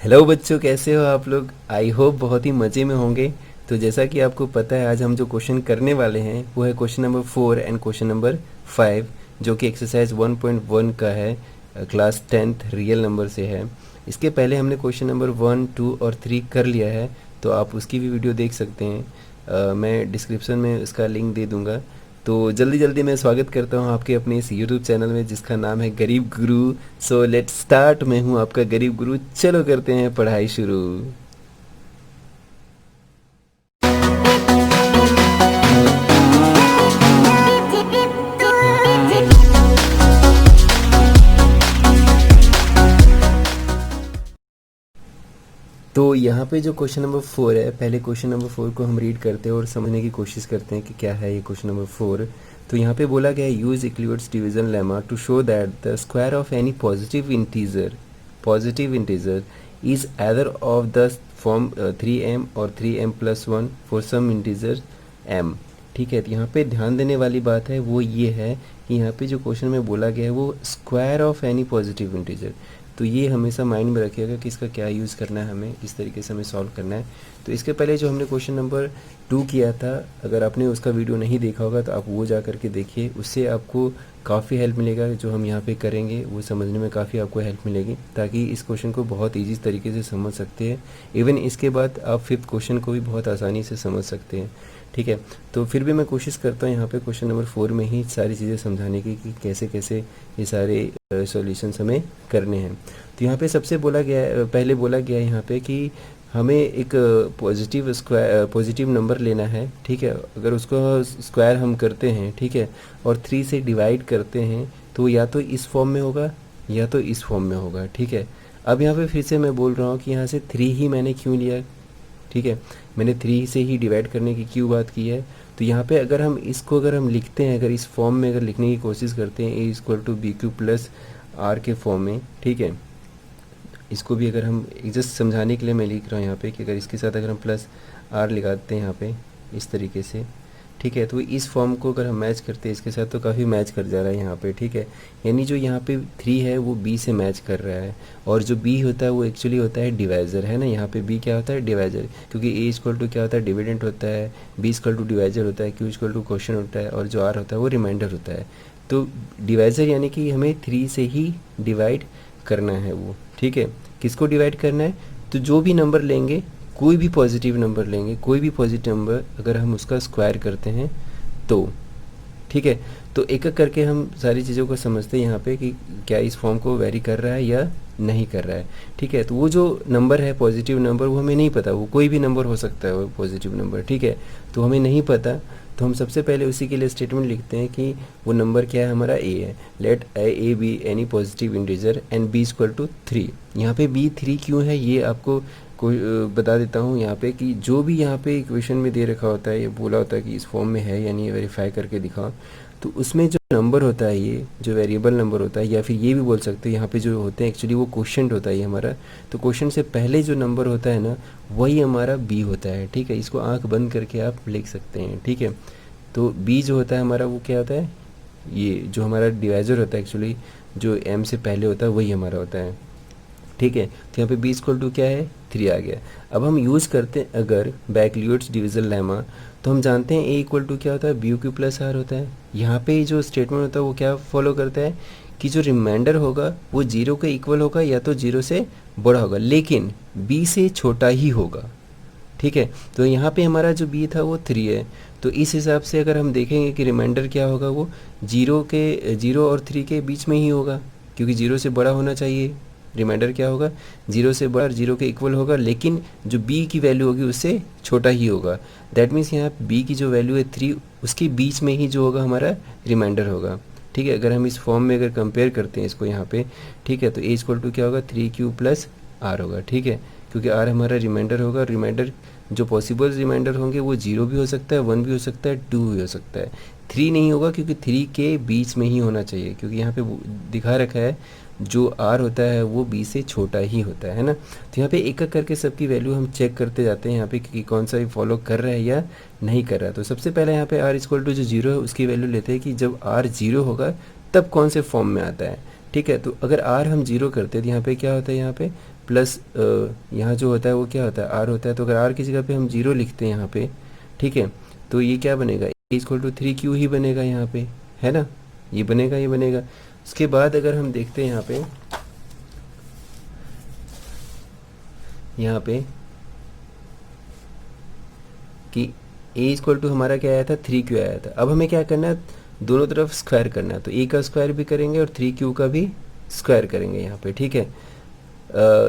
Hello बच्चों, कैसे हो आप लोग? आई होप बहुत ही मज़े में होंगे। तो जैसा कि आपको पता है, आज हम जो क्वेश्चन करने वाले हैं वो है question number 4 and question number 5, जो कि एक्सरसाइज 1.1 का है। क्लास 10th रियल नंबर से है। इसके पहले हमने क्वेश्चन नंबर 1, 2 और 3 कर लिया है, तो आप उसकी भी वीडियो देख सकते हैं। मैं डिस्क्रिप्शन में उसका लिंक दे दूंगा। तो जल्दी जल्दी मैं स्वागत करता हूँ आपके अपने इस यूट्यूब चैनल में जिसका नाम है गरीब गुरु। So let's start. मैं हूँ आपका गरीब गुरु। चलो करते हैं पढ़ाई शुरू। तो यहाँ पे जो क्वेश्चन नंबर 4 है, पहले क्वेश्चन नंबर 4 को हम रीड करते हैं और समझने की कोशिश करते हैं कि क्या है ये क्वेश्चन नंबर 4। तो यहाँ पे बोला गया है, use Euclid's division lemma to show that the square of any positive integer is either of the form 3m और 3m+1 for some integer m। ठीक है, तो यहाँ पे ध्यान देने वाली बात है वो ये है कि यहाँ पे जो क्वेश्चन में बोला गया है वो square of any positive integer. तो ये हमेशा माइंड में रखिएगा कि इसका क्या यूज़ करना है, हमें किस तरीके से हमें सॉल्व करना है। तो इसके पहले जो हमने क्वेश्चन नंबर 2 किया था, अगर आपने उसका वीडियो नहीं देखा होगा तो आप वो जा करके देखिए, उससे आपको काफ़ी हेल्प मिलेगा। जो हम यहाँ पे करेंगे वो समझने में काफ़ी आपको हेल्प मिलेगी, ताकि इस क्वेश्चन को बहुत ईजी तरीके से समझ सकते हैं। इवन इसके बाद आप 5th क्वेश्चन को भी बहुत आसानी से समझ सकते हैं। ठीक है, तो फिर भी मैं कोशिश करता हूँ यहाँ पे क्वेश्चन नंबर 4 में ही सारी चीज़ें समझाने की कि कैसे कैसे ये सारे सॉल्यूशंस हमें करने हैं। तो यहाँ पे सबसे पहले बोला गया है यहाँ पे कि हमें एक पॉजिटिव नंबर लेना है। ठीक है, अगर उसको स्क्वायर हम करते हैं, ठीक है, और 3 से डिवाइड करते हैं तो या तो इस फॉर्म में होगा या तो इस फॉर्म में होगा। ठीक है, अब यहाँ पे फिर से मैं बोल रहा हूँ कि यहाँ से 3 ही मैंने क्यों लिया। ठीक है, मैंने 3 से ही डिवाइड करने की क्यों बात की है। तो यहाँ पे अगर हम लिखते हैं, अगर इस फॉर्म में अगर लिखने की कोशिश करते हैं, a=bq+r के फॉर्म में, ठीक है, इसको भी अगर हम जस्ट समझाने के लिए मैं लिख रहा हूँ यहाँ पे कि अगर इसके साथ अगर हम प्लस आर लगाते हैं यहाँ पे इस तरीके से, ठीक है, तो इस फॉर्म को अगर हम मैच करते हैं इसके साथ तो काफ़ी मैच कर जा रहा है यहाँ पे। ठीक है, यानी जो यहाँ पे 3 है वो b से मैच कर रहा है, और जो b होता है वो एक्चुअली होता है डिवाइज़र, है ना। यहाँ पे b क्या होता है, डिवाइज़र, क्योंकि a क्या होता है, डिविडेंट होता है, b डिवाइज़र होता है, q क्वोशिएंट होता है, और जो r होता है वो रिमाइंडर होता है। तो डिवाइज़र यानी कि हमें 3 से ही डिवाइड करना है वो। ठीक है, किसको डिवाइड करना है, तो जो भी नंबर लेंगे, कोई भी पॉजिटिव नंबर लेंगे, कोई भी पॉजिटिव नंबर अगर हम उसका स्क्वायर करते हैं तो, ठीक है, तो एक एक करके हम सारी चीज़ों को समझते हैं यहाँ पे कि क्या इस फॉर्म को वेरी कर रहा है या नहीं कर रहा है। ठीक है, तो वो जो नंबर है पॉजिटिव नंबर वो हमें नहीं पता, वो कोई भी नंबर हो सकता है वो पॉजिटिव नंबर। ठीक है, तो हमें नहीं पता, तो हम सबसे पहले उसी के लिए स्टेटमेंट लिखते हैं कि वो नंबर क्या है, हमारा a है। Let a B any positive integer and b=3। यहाँ पे b 3 क्यों है ये आपको बता देता हूँ यहाँ पे कि जो भी यहाँ पे इक्वेशन में दे रखा होता है, ये बोला होता है कि इस फॉर्म में है या नहीं, वेरीफाई करके दिखाओ, तो उसमें जो नंबर होता है, ये जो वेरिएबल नंबर होता है, या फिर ये भी बोल सकते हैं यहाँ पे जो होते हैं एक्चुअली वो क्वोशिएंट होता है ये हमारा। तो क्वोशिएंट से पहले जो नंबर होता है ना, वही हमारा b होता है। ठीक है, इसको आंख बंद करके आप लिख सकते हैं। ठीक है, तो b जो होता है हमारा वो क्या होता है, ये जो हमारा डिवाइज़र होता है एक्चुअली, जो m से पहले होता है वही हमारा होता है। ठीक है, तो यहाँ पे b क्या है, 3 आ गया। अब हम यूज़ करते हैं अगर बैकलियोट्स डिवीजन लेमा, तो हम जानते हैं a क्या होता है, bq+r होता है। यहाँ पे जो स्टेटमेंट होता है वो क्या फॉलो करता है कि जो रिमाइंडर होगा वो 0 के इक्वल होगा या तो 0 से बड़ा होगा, लेकिन b से छोटा ही होगा। ठीक है, तो यहाँ पे हमारा जो b था वो 3 है, तो इस हिसाब से अगर हम देखेंगे कि रिमाइंडर क्या होगा, वो 0 और 3 के बीच में ही होगा, क्योंकि 0 से बड़ा होना चाहिए। रिमाइंडर क्या होगा, 0 से बड़ा, 0 के इक्वल होगा, लेकिन जो b की वैल्यू होगी उससे छोटा ही होगा। दैट मीन्स यहाँ b की जो वैल्यू है 3, उसके बीच में ही जो होगा हमारा रिमाइंडर होगा। ठीक है, अगर हम इस फॉर्म में अगर कंपेयर करते हैं इसको यहाँ पे, ठीक है, तो a क्या होगा, 3q+r होगा। ठीक है, क्योंकि r हमारा रिमाइंडर होगा, रिमाइंडर जो पॉसिबल रिमाइंडर होंगे वो 0 भी हो सकता है, 1 भी हो सकता है, 2 भी हो सकता है, 3 नहीं होगा, क्योंकि 3 के बीच में ही होना चाहिए, क्योंकि यहाँ पे दिखा रखा है जो r होता है वो b से छोटा ही होता है ना। तो यहाँ पे एक एक करके सबकी वैल्यू हम चेक करते जाते हैं यहाँ पे कि कौन सा फॉलो कर रहा है या नहीं कर रहा है। तो सबसे पहले यहाँ पे r जो 0 है उसकी वैल्यू लेते हैं कि जब r 0 होगा तब कौन से फॉर्म में आता है। ठीक है। तो अगर आर हम जीरो करते हैं तो यहाँ पे क्या होता है, यहाँ पे प्लस यहाँ जो होता है वो क्या होता है, आर होता है। तो अगर आर की जगह पे हम जीरो लिखते हैं यहाँ पे, ठीक है, तो ये क्या बनेगा, इक्वल टू 3Q ही बनेगा यहाँ पे, है ना, ये बनेगा, ये बनेगा। उसके बाद अगर हम देखते हैं यहाँ पे कि ए इक्वल टू हमारा क्या आया था, 3Q आया था। अब हमें क्या करना है, दोनों तरफ स्क्वायर करना है। तो ए का स्क्वायर भी करेंगे और 3Q का भी स्क्वायर करेंगे यहाँ पे, ठीक है।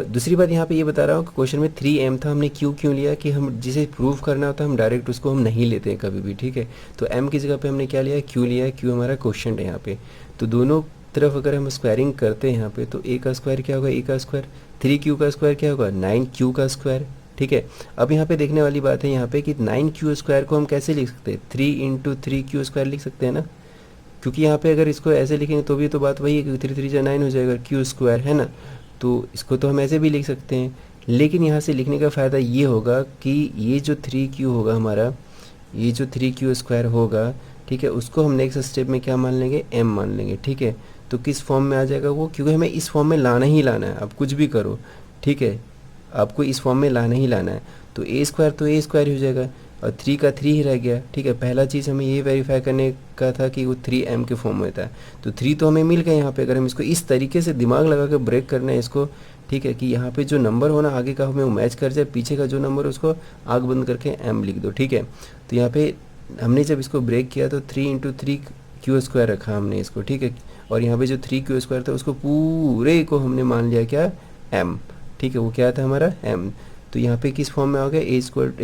दूसरी बात यहाँ पे ये बता रहा हूँ कि क्वेश्चन में 3m था, हमने q क्यों लिया, कि हम जिसे प्रूव करना होता है हम डायरेक्ट उसको हम नहीं लेते हैं कभी भी, ठीक है। तो m की जगह पे हमने क्या लिया, q लिया है, q हमारा क्वेश्चन है यहाँ पे। तो दोनों तरफ अगर हम स्क्वायरिंग करते हैं यहाँ पे, तो a का स्क्वायर क्या होगा, a का स्क्वायर, 3q का स्क्वायर क्या होगा, 9q का स्क्वायर, ठीक है। अब यहाँ पे देखने वाली बात है यहाँ पे कि 9q स्क्वायर को हम कैसे लिख सकते हैं, 3 इंटू 3q स्क्वायर लिख सकते हैं ना, क्योंकि यहाँ पे अगर इसको ऐसे लिखेंगे तो भी तो बात वही है कि 3 3 9 हो जाएगा, q स्क्वायर, है ना। तो इसको तो हम ऐसे भी लिख सकते हैं, लेकिन यहाँ से लिखने का फ़ायदा ये होगा कि ये जो 3q होगा हमारा, ये जो 3q स्क्वायर होगा, ठीक है, उसको हम नेक्स्ट स्टेप में क्या मान लेंगे, m मान लेंगे, ठीक है। तो किस फॉर्म में आ जाएगा वो, क्योंकि हमें इस फॉर्म में लाना ही लाना है, आप कुछ भी करो, ठीक है, आपको इस फॉर्म में लाना ही लाना है। तो ए स्क्वायर तो ए स्क्वायर हो जाएगा और 3 का 3 ही रह गया, ठीक है। पहला चीज़ हमें ये वेरीफाई करने का था कि वो 3m के फॉर्म में था, तो 3 तो हमें मिल गया यहाँ पे। अगर हम इसको इस तरीके से दिमाग लगा के ब्रेक करना है इसको, ठीक है, कि यहाँ पे जो नंबर होना आगे का हमें वो मैच कर जाए, पीछे का जो नंबर उसको आग बंद करके m लिख दो, ठीक है। तो यहाँ पे हमने जब इसको ब्रेक किया तो 3 इंटू 3q स्क्वायर रखा हमने इसको, ठीक है, और यहाँ पे जो 3q स्क्वायर था उसको पूरे को हमने मान लिया क्या, m, ठीक है, वो क्या था हमारा m। तो यहाँ पे किस फॉर्म में आ गया, ए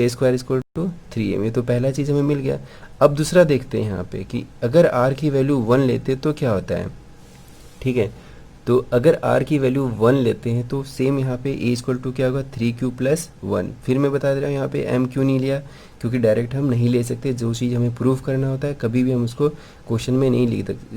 स्क्वायर इक्वल टू 3m, ये तो पहला चीज़ हमें मिल गया। अब दूसरा देखते हैं यहाँ पे कि अगर r की वैल्यू 1 लेते तो क्या होता है, ठीक है। तो अगर r की वैल्यू 1 लेते हैं तो सेम यहाँ पे a इक्वल टू क्या होगा, 3q प्लस 1। फिर मैं बता दे रहा हूँ यहाँ पे m क्यों नहीं लिया, क्योंकि डायरेक्ट हम नहीं ले सकते, जो चीज़ हमें प्रूफ करना होता है कभी भी हम उसको क्वेश्चन में नहीं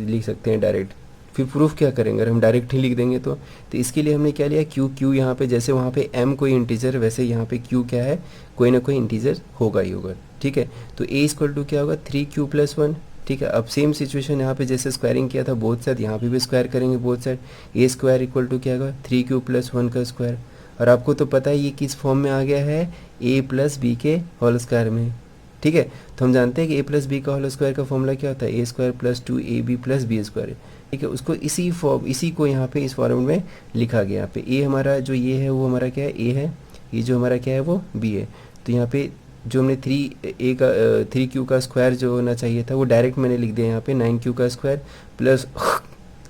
लिख सकते हैं डायरेक्ट। फिर प्रूफ क्या करेंगे अगर हम डायरेक्ट ही लिख देंगे तो इसके लिए हमने क्या लिया, क्यू यहाँ पे, जैसे वहाँ पे m कोई इंटीजर, वैसे यहाँ पे q क्या है, कोई ना कोई इंटीजर होगा ही होगा, ठीक है। तो a इक्वल टू क्या होगा, 3q प्लस 1, ठीक है। अब सेम सिचुएशन यहाँ पे जैसे स्क्वायरिंग किया था बोथ साइड, यहाँ पे भी स्क्वायर करेंगे both side, A square equal to क्या होगा, 3q प्लस 1 का स्क्वायर। और आपको तो पता है ये किस फॉर्म में आ गया है, a प्लस बी के होल स्क्वायर में, ठीक है। तो हम जानते हैं कि a प्लस बी का होल स्क्वायर का फॉर्मूला क्या होता है, a square plus 2ab plus b square, ठीक है। उसको इसी को यहाँ पे इस फॉर्मेट में लिखा गया। यहाँ पे a हमारा जो ये है वो हमारा क्या है, a है, ये जो हमारा क्या है वो b है। तो यहाँ पे जो हमने 3q का स्क्वायर जो होना चाहिए था वो डायरेक्ट मैंने लिख दिया यहाँ पे, 9q का स्क्वायर प्लस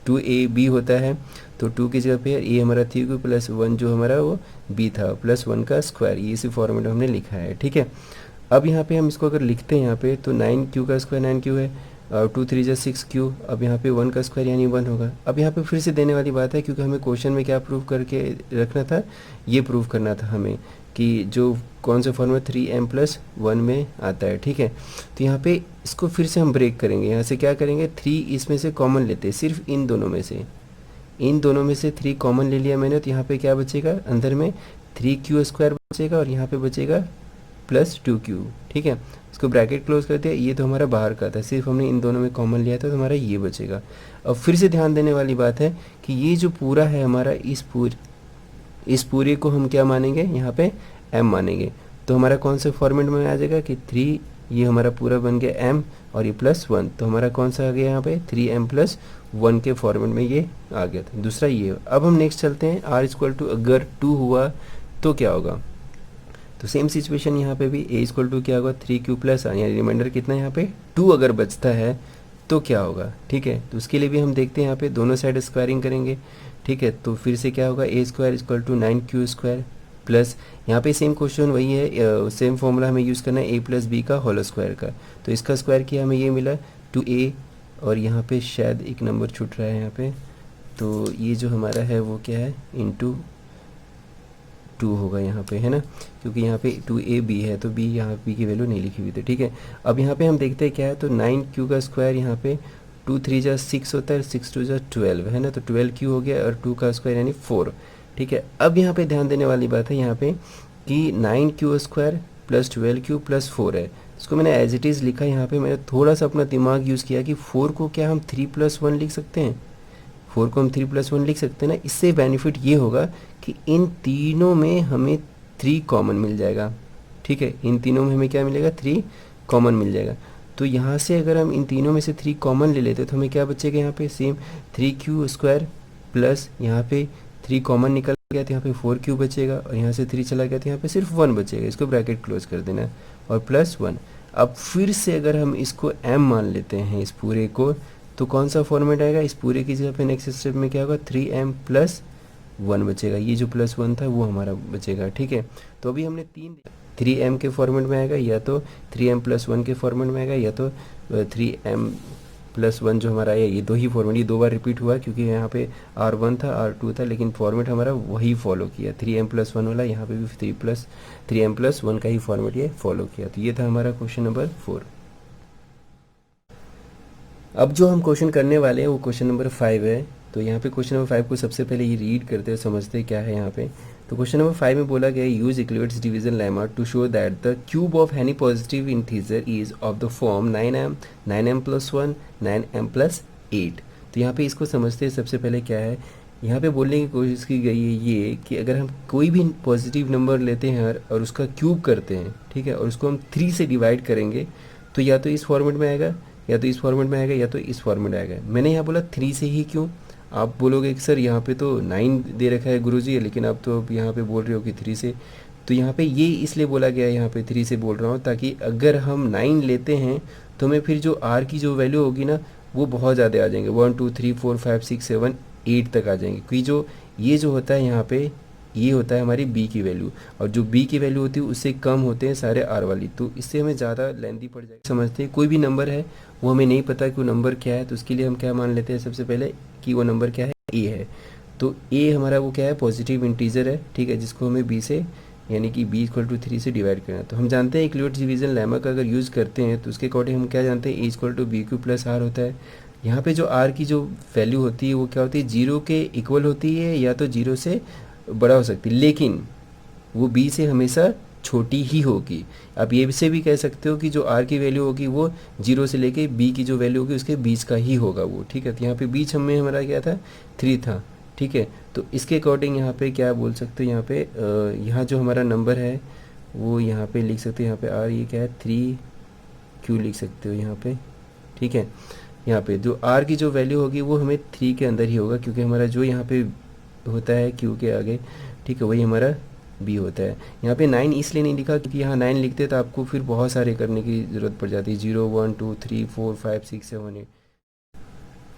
2ab होता है, तो 2 की जगह पे a हमारा 3q प्लस 1 जो हमारा वो b था प्लस 1 का स्क्वायर, ये इसी फॉर्मेट में हमने लिखा है, ठीक है। अब यहाँ पे हम इसको अगर लिखते हैं यहाँ पे तो 9q का स्क्वायर 9q है और 2 3 जा 6q, अब यहाँ पे 1 का स्क्वायर यानी 1 होगा। अब यहाँ पे फिर से देने वाली बात है, क्योंकि हमें क्वेश्चन में क्या प्रूव करके रखना था, ये प्रूव करना था हमें कि जो कौन सा फॉर्मूला 3m प्लस 1 में आता है, ठीक है। तो यहाँ पे इसको फिर से हम ब्रेक करेंगे, यहाँ से क्या करेंगे, 3 इसमें से कॉमन लेते हैं, सिर्फ इन दोनों में से 3 कॉमन ले लिया मैंने। तो यहाँ पे क्या बचेगा, अंदर में 3q स्क्वायर बचेगा और यहाँ पे बचेगा प्लस 2q, ठीक है। इसको ब्रैकेट क्लोज कर दिया, ये तो हमारा बाहर का था, सिर्फ हमने इन दोनों में कॉमन लिया था, तो हमारा ये बचेगा। अब फिर से ध्यान देने वाली बात है कि ये जो पूरा है हमारा, इस पूरे को हम क्या मानेंगे, यहाँ पे m मानेंगे। तो हमारा कौन से फॉर्मेट में आ जाएगा कि 3, ये हमारा पूरा बन गया m और ये प्लस 1, तो हमारा कौन सा आ गया यहाँ पे, 3m प्लस 1 के फॉर्मेट में ये आ गया था। दूसरा ये। अब हम नेक्स्ट चलते हैं, r इक्वल टू अगर 2 हुआ तो क्या होगा। तो सेम सिचुएशन यहाँ पे भी, a इक्वल टू क्या होगा, 3q प्लस यानी रिमाइंडर कितना यहाँ पे 2 अगर बचता है तो क्या होगा, ठीक है। तो उसके लिए भी हम देखते हैं यहाँ पे दोनों साइड स्क्वायरिंग करेंगे, ठीक है। तो फिर से क्या होगा, a square equal to 9q square plus, यहाँ पे सेम क्वेश्चन वही है, सेम फॉर्मूला हमें यूज़ करना है a प्लस बी का होल स्क्वायर का। तो इसका स्क्वायर किया हमें ये मिला 2a, और यहाँ पे शायद एक नंबर छूट रहा है यहाँ पे, तो ये जो हमारा है वो क्या है, इंटू 2 होगा यहाँ पे, है ना, क्योंकि यहाँ पे 2ab है तो b, यहाँ b की वैल्यू नहीं लिखी हुई थी, ठीक है। अब यहाँ पे हम देखते हैं क्या है, तो 9q का स्क्वायर यहाँ पे 2 3 जा 6 होता है, 6 2 जा 12 है ना, तो 12q हो गया और 2 का स्क्वायर यानी 4, ठीक है। अब यहाँ पे ध्यान देने वाली बात है यहाँ पे कि 9q square plus 12q plus 4 है, इसको मैंने एज इट इज़ लिखा। यहाँ पे मैंने थोड़ा सा अपना दिमाग यूज़ किया कि 4 को क्या हम 3 प्लस 1 लिख सकते हैं, 4 को हम 3+1 लिख सकते हैं ना। इससे बेनिफिट ये होगा कि इन तीनों में हमें 3 कॉमन मिल जाएगा, ठीक है। इन तीनों में हमें क्या मिलेगा, 3 कॉमन मिल जाएगा। तो यहाँ से अगर हम इन तीनों में से 3 कॉमन ले लेते तो हमें क्या बचेगा यहाँ पे, सेम 3q² प्लस यहाँ पे 3 कॉमन निकल गया तो यहाँ पे 4q बचेगा, और यहाँ से 3 चला गया तो यहाँ पे सिर्फ 1 बचेगा। इसको ब्रैकेट क्लोज कर देना और प्लस 1। अब फिर से अगर हम इसको m मान लेते हैं इस पूरे को, तो कौन सा फॉर्मेट आएगा, इस पूरे की जगह पे नेक्स्ट स्टेप में क्या होगा, 3m प्लस 1 बचेगा। ये जो प्लस 1 था वो हमारा बचेगा, ठीक है। तो अभी हमने 3m के फॉर्मेट में आएगा, या तो 3m प्लस 1 के फॉर्मेट में आएगा, या तो 3m प्लस 1 जो हमारा है, ये दो ही फॉर्मेट, ये 2 बार रिपीट हुआ क्योंकि यहाँ पे R1 था R2 था, लेकिन फॉर्मेट हमारा वही फॉलो किया, 3m प्लस 1 वाला। यहाँ पे भी 3m प्लस 1 का ही फॉर्मेट ये फॉलो किया। तो ये था हमारा क्वेश्चन नंबर 4। अब जो हम क्वेश्चन करने वाले हैं वो क्वेश्चन नंबर 5 है। तो यहाँ पे क्वेश्चन नंबर 5 को सबसे पहले ये रीड करते हैं, समझते हैं क्या है यहाँ पे। तो क्वेश्चन नंबर 5 में बोला गया है, use Euclid's division lemma to show that the cube of any positive integer is of the form 9m, 9m plus 1, 9m plus 8। तो यहाँ पे इसको समझते हैं सबसे पहले क्या है। यहाँ पे बोलने की कोशिश की गई है ये कि अगर हम कोई भी पॉजिटिव नंबर लेते हैं और उसका क्यूब करते हैं, ठीक है, और उसको हम 3 से डिवाइड करेंगे, तो या तो इस फॉर्मेट में आएगा, या तो इस फॉर्मेट में आएगा, या तो इस फॉर्मेट में आएगा। मैंने यहाँ बोला 3 से ही क्यों, आप बोलोगे कि सर यहाँ पे तो 9 दे रखा है गुरुजी, लेकिन आप तो अब यहाँ पे बोल रहे हो कि 3 से। तो यहाँ पे ये इसलिए बोला गया है, यहाँ पे 3 से बोल रहा हूँ ताकि अगर हम 9 लेते हैं तो हमें फिर जो r की जो वैल्यू होगी ना वो बहुत ज़्यादा आ जाएंगे, 1 2 3 4 5 6 7 8 तक आ जाएंगे। क्योंकि जो ये जो होता है यहाँ पे, ये होता है हमारी b की वैल्यू, और जो b की वैल्यू होती है उससे कम होते हैं सारे r वाली। तो इससे हमें ज़्यादा लेंथी पड़ जाएगी। समझते हैं कोई भी नंबर है वो हमें नहीं पता कि वो नंबर क्या है, तो उसके लिए हम क्या मान लेते हैं सबसे पहले कि वो नंबर क्या है, a है। तो a हमारा वो क्या है, पॉजिटिव इंटीजर है, ठीक है, जिसको हमें b से यानी कि b इक्वल टू 3 से डिवाइड करना है। तो हम जानते हैं इक्वलेट्स डिवीजन लेमा का अगर यूज़ करते हैं तो उसके अकॉर्डिंग हम क्या जानते हैं, a equal to B Q plus r होता है। यहाँ पे जो r की जो वैल्यू होती है वो क्या होती है, 0 के इक्वल होती है या तो 0 से बड़ा हो सकती है, लेकिन वो b से हमेशा छोटी ही होगी। आप ये से भी कह सकते हो कि जो r की वैल्यू होगी वो 0 से लेके b की जो वैल्यू होगी उसके बीच का ही होगा वो, ठीक है। तो यहाँ पे बीच हमें हमारा क्या था, 3 था, ठीक है। तो इसके अकॉर्डिंग यहाँ पे क्या बोल सकते हो, यहाँ पे यहाँ जो हमारा नंबर है वो यहाँ पे लिख सकते हो, यहाँ पे r ये क्या है 3q लिख सकते हो यहाँ पे, ठीक है। यहाँ पे जो r की जो वैल्यू होगी वो हमें 3 के अंदर ही होगा, क्योंकि हमारा जो यहाँ पे होता है q के आगे, ठीक है, वही हमारा b होता है। यहाँ पे 9 इसलिए नहीं लिखा क्योंकि यहाँ 9 लिखते तो आपको फिर बहुत सारे करने की ज़रूरत पड़ जाती है, 0 1 2 3 4 5 6 7 8।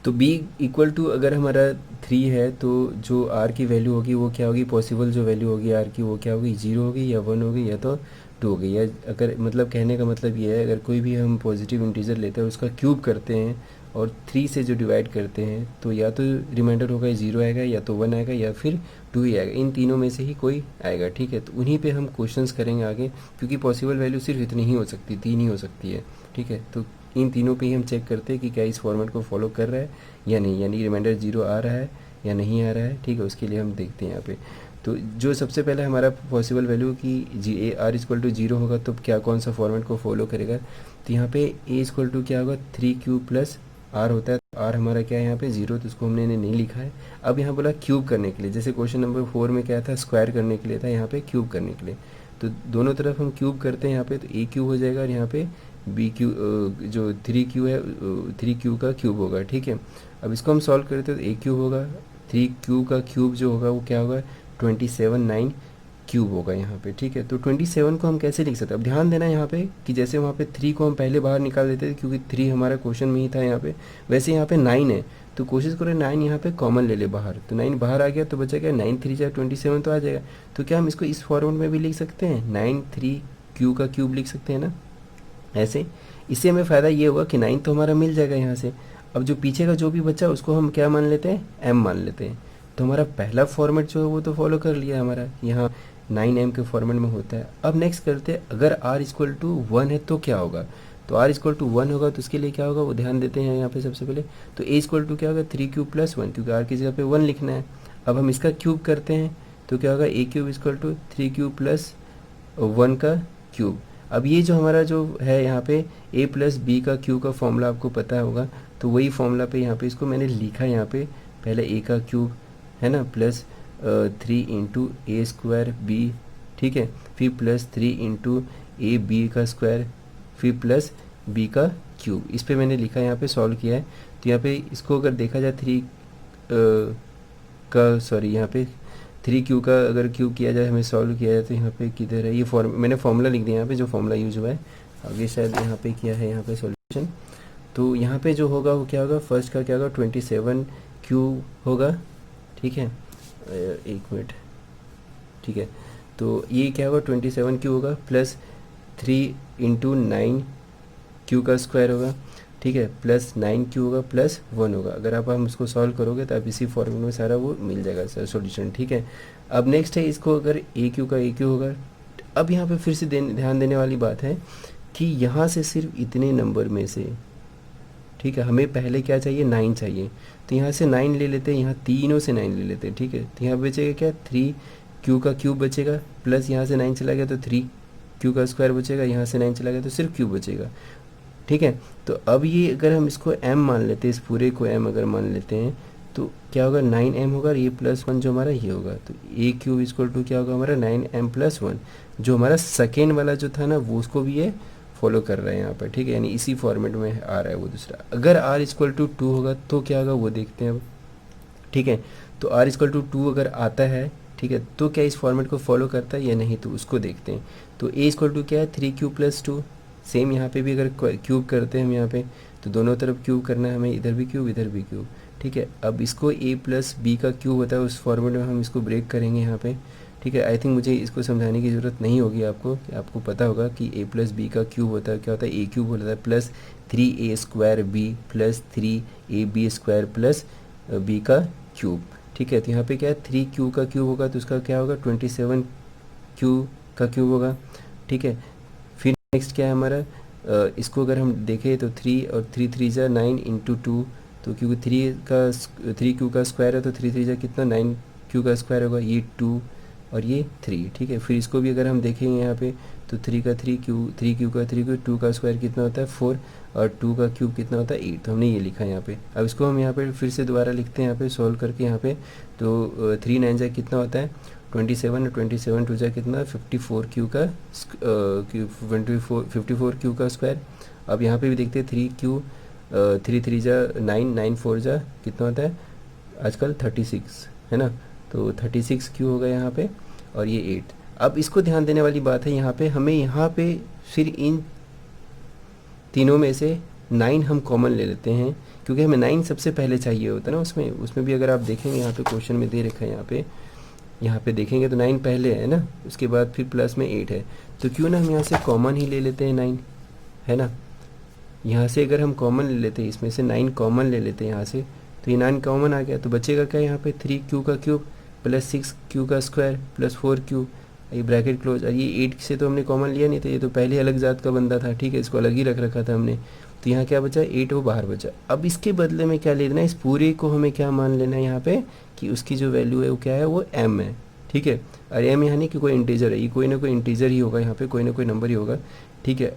तो b इक्वल टू अगर हमारा 3 है तो जो r की वैल्यू होगी वो क्या होगी, पॉसिबल जो वैल्यू होगी r की वो क्या होगी, 0 होगी या 1 होगी या तो 2 होगी। या अगर मतलब कहने का मतलब ये है, अगर कोई भी हम पॉजिटिव इंटीजर लेते हैं उसका क्यूब करते हैं और 3 से जो डिवाइड करते हैं तो या तो रिमाइंडर होगा 0 आएगा, या तो 1 आएगा, या फिर 2 ही आएगा। इन तीनों में से ही कोई आएगा, ठीक है। तो उन्हीं पे हम क्वेश्चंस करेंगे आगे, क्योंकि पॉसिबल वैल्यू सिर्फ इतनी ही हो सकती है, 3 ही हो सकती है, ठीक है। तो इन तीनों पे ही हम चेक करते हैं कि क्या इस फॉर्मेट को फॉलो कर रहा है या नहीं, यानी रिमाइंडर 0 आ रहा है या नहीं आ रहा है, ठीक है। उसके लिए हम देखते हैं यहाँ पे। तो जो सबसे पहले हमारा पॉसिबल वैल्यू कि आर इक्वल टू 0 होगा तो क्या कौन सा फॉर्मेट को फॉलो करेगा। तो यहाँ पे ए इक्वल टू क्या होगा, 3q प्लस आर होता है। तो आर हमारा क्या है यहाँ पे 0, तो उसको हमने नहीं लिखा है। अब यहाँ बोला क्यूब करने के लिए, जैसे क्वेश्चन नंबर 4 में क्या था, स्क्वायर करने के लिए था, यहाँ पे क्यूब करने के लिए। तो दोनों तरफ हम क्यूब करते हैं यहाँ पे, तो ए क्यूब हो जाएगा और यहाँ पे बी क्यू जो 3q है 3q का क्यूब होगा, ठीक है। अब इसको हम सॉल्व करते हैं तो ए क्यूब होगा, 3q का क्यूब जो होगा वो क्या होगा, 27 9 क्यूब होगा यहाँ पे, ठीक है। तो 27 को हम कैसे लिख सकते हैं, अब ध्यान देना यहाँ पे कि जैसे वहाँ पे 3 को हम पहले बाहर निकाल देते थे क्योंकि 3 हमारा क्वेश्चन में ही था यहाँ पे, वैसे यहाँ पे 9 है तो कोशिश करें 9 यहाँ पे कॉमन ले ले बाहर। तो 9 बाहर आ गया तो बचा क्या, 9 3 जा 27 तो आ जाएगा। तो क्या हम इसको इस फॉर्मेट में भी लिख सकते हैं, 9 3q का क्यूब लिख सकते हैं ना ऐसे। इससे हमें फ़ायदा ये होगा कि 9 तो हमारा मिल जाएगा यहाँ से। अब जो पीछे का जो भी बचा उसको हम क्या मान लेते हैं, m मान लेते हैं। तो हमारा पहला फॉर्मेट जो है वो तो फॉलो कर लिया हमारा, यहाँ 9m के फॉर्मेट में होता है। अब नेक्स्ट करते हैं, अगर r इक्वल टू 1 है तो क्या होगा। तो r इक्वल टू 1 होगा तो उसके लिए क्या होगा वो ध्यान देते हैं यहाँ पे सबसे पहले। तो a इक्वल टू क्या होगा, 3q प्लस 1, क्योंकि r की जगह पे 1 लिखना है। अब हम इसका क्यूब करते हैं तो क्या होगा, a cube equal to 3q plus 1 का क्यूब। अब ये जो हमारा जो है यहाँ पे a प्लस बी का क्यू का फॉर्मूला आपको पता होगा, तो वही फॉर्मूला पे यहाँ पे इसको मैंने लिखा है यहाँ पे पहले a का क्यूब है ना, प्लस 3 इंटू ए स्क्वायर बी, ठीक है, फिर प्लस 3 इंटू ए बी का स्क्वायर, फिर प्लस बी का क्यूब। इस पे मैंने लिखा है, यहाँ पे सॉल्व किया है। तो यहाँ पे इसको अगर देखा जाए यहाँ पे 3 क्यू का अगर क्यूब किया जाए, हमें सॉल्व किया जाए, तो यहाँ पे किधर है ये मैंने फॉर्मूला लिख दिया यहाँ पे, जो फॉर्मूला यूज हुआ है। आगे शायद यहाँ पे किया है, यहाँ पे सॉल्यूशन। तो यहाँ पे जो होगा वो क्या होगा, फर्स्ट का क्या होगा, 27Q होगा, ठीक है, एक मिनट, ठीक है। तो ये क्या होगा, 27Q होगा, प्लस 3 इंटू 9Q का स्क्वायर होगा, ठीक है, प्लस 9Q होगा, प्लस 1 होगा। अगर आप हम इसको सॉल्व करोगे तो आप इसी फॉर्मूले में सारा वो मिल जाएगा सर सॉल्यूशन, ठीक है। अब नेक्स्ट है, इसको अगर AQ का AQ होगा। अब यहाँ पे फिर से ध्यान देने वाली बात है कि यहाँ से सिर्फ इतने नंबर में से, ठीक है, हमें पहले क्या चाहिए, 9 चाहिए। तो यहाँ से 9 ले लेते हैं, यहाँ तीनों से 9 ले लेते हैं, ठीक है। तो यहाँ बचेगा क्या, 3Q का क्यूब बचेगा, प्लस यहाँ से 9 चला गया तो 3Q का स्क्वायर बचेगा, यहाँ से 9 चला गया तो सिर्फ क्यूब बचेगा, ठीक है। तो अब ये अगर हम इसको m मान लेते हैं, इस पूरे को m अगर मान लेते हैं, तो क्या होगा, 9m होगा, और ये प्लस 1 जो हमारा ये होगा, तो a क्यूब इक्वल टू क्या होगा हमारा, 9m प्लस 1। जो हमारा सेकेंड वाला जो था ना, वो उसको भी ये फॉलो कर रहा है यहाँ पर, ठीक है, यानी इसी फॉर्मेट में आ रहा है वो दूसरा। अगर r इक्वल टू 2 होगा तो क्या होगा वो देखते हैं अब, ठीक है। तो r इक्वल टू 2 अगर आता है, ठीक है, तो क्या इस फॉर्मेट को फॉलो करता है या नहीं, तो उसको देखते हैं। तो a इक्वल टू क्या है, 3Q प्लस 2। सेम यहाँ पे भी अगर क्यूब करते हैं हम यहाँ पे, तो दोनों तरफ क्यूब करना है हमें, इधर भी क्यूब इधर भी क्यूब, ठीक है। अब इसको a प्लस बी का क्यूब होता है, उस फॉर्मेट में हम इसको ब्रेक करेंगे यहाँ पे, ठीक है। आई थिंक मुझे इसको समझाने की ज़रूरत नहीं होगी आपको, कि आपको पता होगा कि a प्लस बी का क्यूब होता है, क्या होता है, a क्यूब होता है plus 3a square B plus 3ab square plus b का क्यूब, ठीक है। तो यहाँ पे क्या है, 3Q का क्यूब होगा, तो उसका क्या होगा, 27Q का क्यूब होगा, ठीक है। फिर नेक्स्ट क्या है हमारा, इसको अगर हम देखें तो 3 और 3 3 जा 9 इंटू 2, तो क्योंकि 3Q का स्क्वायर है, तो 3 3 जा कितना, 9Q का स्क्वायर होगा, ये 2 और ये 3, ठीक है। फिर इसको भी अगर हम देखेंगे यहाँ पे, तो 3 का 3Q का 3Q, 2 का स्क्वायर कितना होता है 4, और 2 का क्यूब कितना होता है 8। तो हमने ये लिखा है यहाँ पे। अब इसको हम यहाँ पे फिर से दोबारा लिखते हैं यहाँ पे सॉल्व करके यहाँ पे, तो 3 9 जा कितना होता है 27, और 27 2 जा कितना 54Q का 54Q का स्क्वायर। अब यहाँ पे भी देखते हैं 3Q 3 3 जा 9 9 4 जा कितना होता है आजकल 36, है ना। तो 36Q होगा यहाँ पे, और ये 8। अब इसको ध्यान देने वाली बात है, यहाँ पे हमें यहाँ पे फिर इन तीनों में से 9 हम कॉमन ले लेते हैं, क्योंकि हमें 9 सबसे पहले चाहिए होता है ना उसमें भी अगर आप देखेंगे यहाँ पे क्वेश्चन में दे रखा है यहाँ पे देखेंगे तो 9 पहले है ना, उसके बाद फिर प्लस में 8 है। तो क्यों ना हम यहाँ से कॉमन ही ले लेते हैं 9, है ना। यहाँ से अगर हम कॉमन ले लेते हैं, इसमें से 9 कॉमन ले लेते हैं यहाँ से, तो ये 9 कॉमन आ गया, तो बचेगा क्या यहाँ पे 3Q का क्यूब प्लस 6Q का स्क्वायर प्लस 4Q, ये ब्रैकेट क्लोज। और ये 8 से तो हमने कॉमन लिया नहीं था, ये तो पहले अलग जात का बंदा था, ठीक है, इसको अलग ही रख रखा था हमने। तो यहाँ क्या बचा 8, वो बाहर बचा। अब इसके बदले में क्या लेना है, इस पूरे को हमें क्या मान लेना है यहाँ पे, कि उसकी जो वैल्यू है वो क्या है, वो m है, ठीक है। और m यहाँ नहीं कि कोई इंटीजर है, ये कोई ना कोई इंटीजर ही होगा, यहाँ पे कोई ना कोई नंबर ही होगा, ठीक है।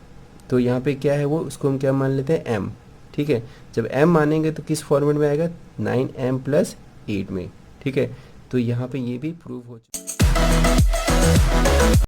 तो यहाँ पे क्या है वो, उसको हम क्या मान लेते हैं m, ठीक है। जब m मानेंगे तो किस फॉर्मेट में आएगा, 9m प्लस 8 में, ठीक है। तो यहाँ पे ये भी प्रूव हो चुका है।